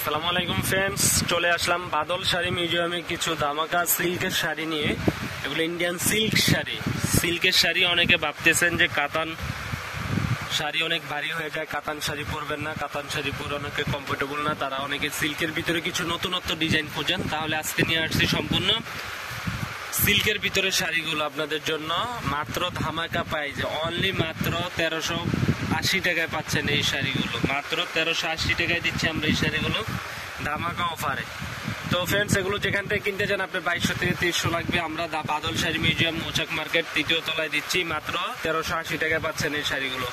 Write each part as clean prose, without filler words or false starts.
আসসালামু আলাইকুম ফ্রেন্ডস, চলে আসলাম বাদল শাড়ি মিউজিয়ামে কিছু ধামাকা সিল্কের শাড়ি নিয়ে। এগুলো ইন্ডিয়ান সিল্ক শাড়ি। সিল্কের শাড়ি অনেকে ভাবতেছেন যে কাতান শাড়ি অনেক ভারী হয়ে যায়, কাতান শাড়ি পরবেন না, কাতান শাড়ি পরে অনেকে কমফোর্টেবল না, তারা অনেকে সিল্কের ভিতরে কিছু নতুনত্ব ডিজাইন খোঁজেন। তাহলে আজকে নিয়ে আসছি সম্পূর্ণ সিল্কের ভিতরে শাড়িগুলো আপনাদের জন্য মাত্র ধামাকা প্রাইস, অনলি মাত্র 1380 টাকায় পাচ্ছেন এই শাড়িগুলো। মাত্র 1380 টাকায় দিচ্ছি আমরা এই শাড়িগুলো ধামাকা অফারে। তো ফ্রেন্ডস, এগুলো যেখান থেকে কিনতে চান আপনার 2200 থেকে 2300 লাগবে। আমরা বাদল শাড়ি মিউজিয়াম মোচাক মার্কেট 3য় তলায় দিচ্ছি, মাত্র 1380 টাকায় পাচ্ছেন এই শাড়িগুলো।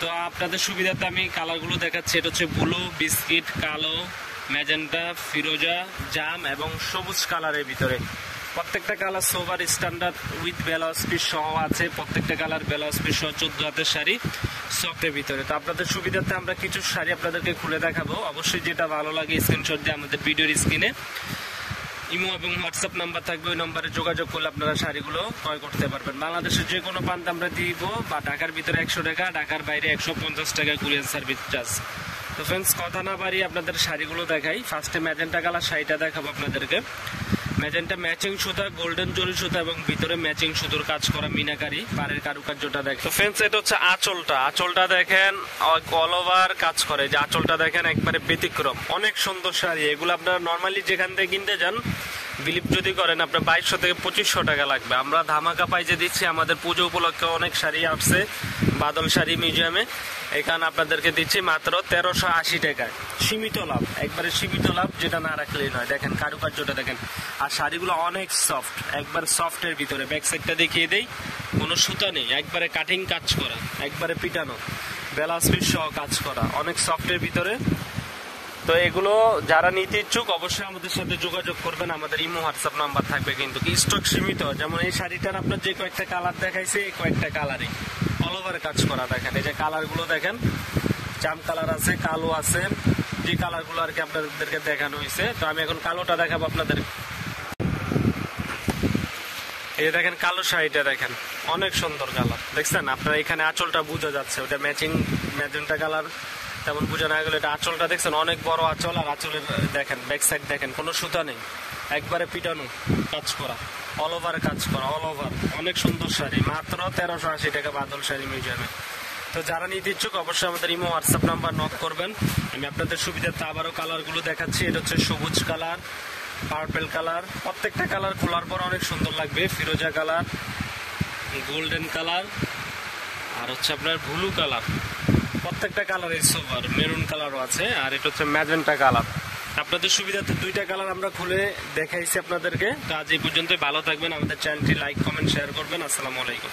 তো আপনাদের সুবিধাতে আমি কালারগুলো দেখাচ্ছি। এটা হচ্ছে ব্লু, বিস্কিট, কালো, ম্যাজেন্টা, ফিরোজা, জাম এবং সবুজ কালারের ভিতরে। প্রত্যেকটা colour sober standard with blouse piece সহ আছে। প্রত্যেকটা কালার ব্লাউজ পিস সহ 14 হাতের শাড়ি সফটের ভিতরে। তো আপনাদের সুবিধার্থে আমরা কিছু শাড়ি আপনাদেরকে খুলে দেখাবো। অবশ্যই যেটা ভালো লাগে স্ক্রিনশট দিয়ে আমাদের ভিডিওর স্ক্রিনে ইমো এবং হোয়াটসঅ্যাপ নাম্বার থাকবে, ওই নাম্বারে যোগাযোগ করলে আপনারা শাড়িগুলো ক্রয় করতে পারবেন। বাংলাদেশের যে কোনো প্রান্তে আমরা দিব, বা ঢাকার ভিতরে 100 টাকা, ঢাকার বাইরে 150 টাকা কুরিয়ার সার্ভিস চার্জ। তো ফ্রেন্ডস, কথা না বাড়িয়ে আপনাদের শাড়িগুলো দেখাই। ফার্স্টে ম্যাজেন্টা কালার শাড়িটা দেখাবো আপনাদেরকে। ম্যাজেন্টা ম্যাচিং সুতা, গোল্ডেন জরি সুতা এবং ভিতরে ম্যাচিং সুতোর কাজ করা মিনাকারি পাড়ের কারুকার্যটা দেখেন। তো ফ্রেন্ডস, এটা হচ্ছে আঁচলটা দেখেন অল ওভার কাজ করে। যে আঁচলটা দেখেন একবারে ব্যতিক্রম, অনেক সুন্দর শাড়ি। এগুলো আপনারা নর্মালি যেখান থেকে কিনতে যান, বিলিভ যদি করেন আপনার 2200 থেকে 2500 টাকা লাগবে। আমরা ধামাকা পাইজে দিচ্ছি। আমাদের পুজো উপলক্ষে অনেক শাড়ি আসছে বাদল শাড়ি মিউজিয়ামে, এখানে আপনাদেরকে দিচ্ছি মাত্র 1380 টাকায়। সীমিত লাভ, একবারে সীমিত লাভ, যেটা না রাখলেই নয়। দেখেন কারুকার্যটা দেখেন, আর শাড়িগুলো অনেক সফট, একবার সফটের ভিতরে। ব্যাক সাইডটা দেখিয়ে দেই, কোনো সুতা নেই, একবারে কাটিং কাজ করা, একবারে পিটানো, ব্লাউজ পিস সহ কাজ করা, অনেক সফটের ভিতরে। তো এগুলো যারা নিতে ইচ্ছুক অবশ্যই আমাদের সাথে যোগাযোগ করবেন। আমাদের ইমো হোয়াটসঅ্যাপ নাম্বার থাকবে, কিন্তু স্টক সীমিত। যেমন এই শাড়িটার আপনার যে কয়েকটা কালার দেখাইছে, এই কয়েকটা কালারই অল ওভার কাজ করা। দেখেন এই যে কালারগুলো দেখেন, জাম কালার আছে, কালো আছে, যে কালারগুলো আর কি আপনাদেরকে দেখানো হয়েছে। তো আমি এখন কালোটা দেখাবো আপনাদের। এই দেখেন কালো শাড়িটা দেখেন, অনেক সুন্দর কালার। দেখছেন আপনারা, এখানে আঁচলটা বোঝা যাচ্ছে, ওটা ম্যাচিং ম্যাজেন্টা কালার, তেমন বোঝা না গেলে এটা আঁচলটা দেখছেন, অনেক বড় আঁচল। আর আঁচলের দেখেন ব্যাক সাইড দেখেন, কোনো সুতা নেই, একবারে পিটানো কাজ করা, অল ওভার কাজ করা, অল ওভার। অনেক সুন্দর শাড়ি, মাত্র 1380 টাকা বাদল শাড়ি মিউজিয়ামে। তো যারা নিতে ইচ্ছুক অবশ্যই আমাদের ইমো হোয়াটসঅ্যাপ নাম্বার নক করবেন। আমি আপনাদের সুবিধার্থে আবারও কালারগুলো দেখাচ্ছি। এটা হচ্ছে সবুজ কালার, পার্পেল কালার, প্রত্যেকটা কালার খোলার পর অনেক সুন্দর লাগবে। ফিরোজা কালার, গোল্ডেন কালার, আর হচ্ছে আপনার ব্লু কালার। প্রত্যেকটা কালার সোভার, মেরুন কালারও আছে, আর এটা হচ্ছে ম্যাজেন্টা কালার। আপনাদের সুবিধার্থে দুইটা কালার আমরা খুলে দেখাইছি আপনাদেরকে। তো আজ এই পর্যন্ত, ভালো থাকবেন। আমাদের চ্যানেলটি লাইক, কমেন্ট, শেয়ার করবেন। আসসালামু আলাইকুম।